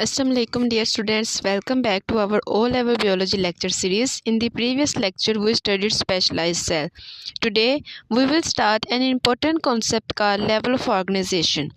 Assalamualaikum dear students, welcome back to our O-level biology lecture series. In the previous lecture we studied specialized cell. Today we will start an important concept called level of organization.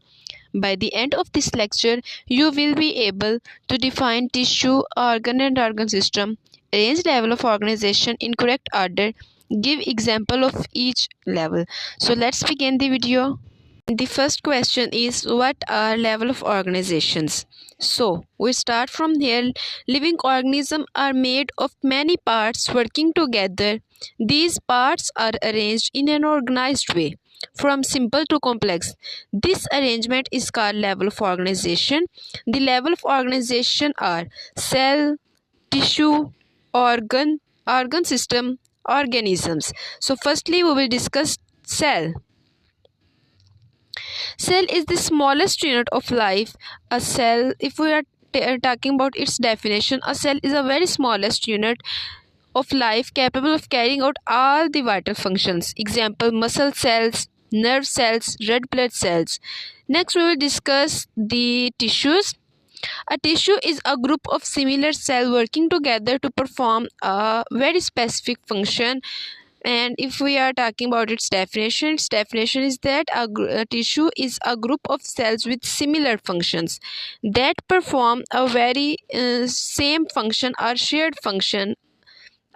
By the end of this lecture you will be able to define tissue, organ and organ system, arrange level of organization in correct order, give example of each level. So let's begin the video. The first question is, what are level of organizations? So we start from here. Living organisms are made of many parts working together. These parts are arranged in an organized way, from simple to complex. This arrangement is called level of organization. The level of organization are cell, tissue, organ system, organisms. So firstly we will discuss cell. Cell is the smallest unit of life. A cell, if we are talking about its definition, a cell is a very smallest unit of life capable of carrying out all the vital functions. Example, muscle cells, nerve cells, red blood cells. Next we will discuss the tissues. A tissue is a group of similar cells working together to perform a very specific function. And if we are talking about its definition is that a tissue is a group of cells with similar functions that perform a very same function or shared function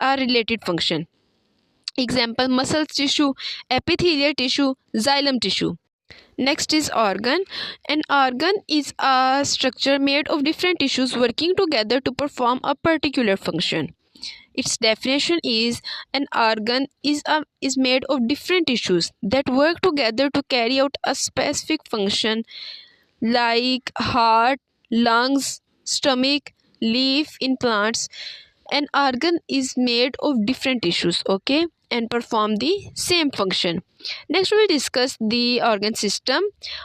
or related function. Example, muscle tissue, epithelial tissue, xylem tissue. Next is organ. An organ is a structure made of different tissues working together to perform a particular function. Its definition is, an organ is made of different tissues that work together to carry out a specific function, like heart, lungs, stomach, leaf in plants. An organ is made of different tissues, okay, and perform the same function. Next we will discuss the organ system.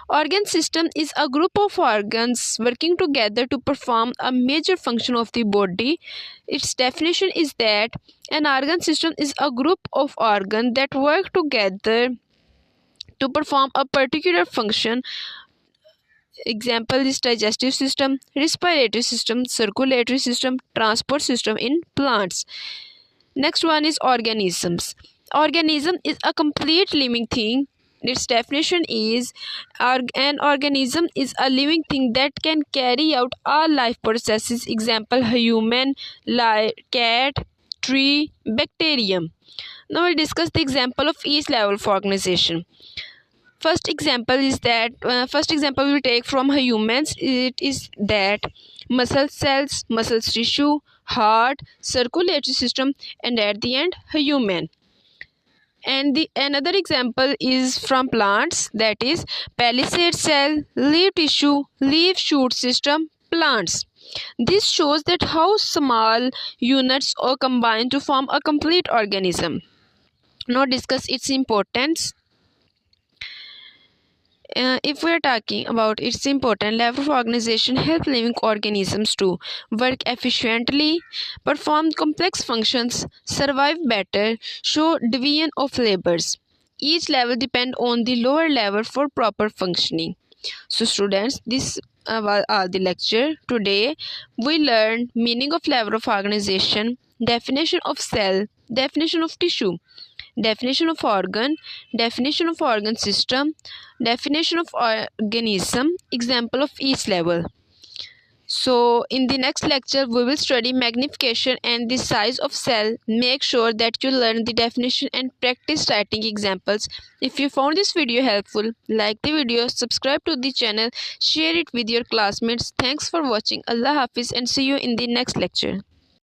Organ system is a group of organs working together to perform a major function of the body. Its definition is that an organ system is a group of organs that work together to perform a particular function. Example is digestive system, respiratory system, circulatory system, transport system in plants. Next one is organisms. Organism is a complete living thing. Its definition is, an organism is a living thing that can carry out all life processes. Example, human, cat, tree, bacterium. Now we'll discuss the example of each level of organization. First example we will take from humans. It is that muscle cells, muscle tissue, heart, circulatory system, and at the end human. And the another example is from plants, that is palisade cell, leaf tissue, leaf shoot system, plants. This shows that how small units are combined to form a complete organism. Now discuss its importance. If we are talking about its important level of organization, help living organisms to work efficiently, perform complex functions, survive better, show division of labors. Each level depend on the lower level for proper functioning. So students, this was all the lecture. Today we learned meaning of level of organization, definition of cell, definition of tissue, definition of organ system, definition of organism, example of each level. So in the next lecture we will study magnification and the size of cell. Make sure that you learn the definition and practice writing examples. If you found this video helpful, like the video, subscribe to the channel, share it with your classmates. Thanks for watching. Allah Hafiz and see you in the next lecture.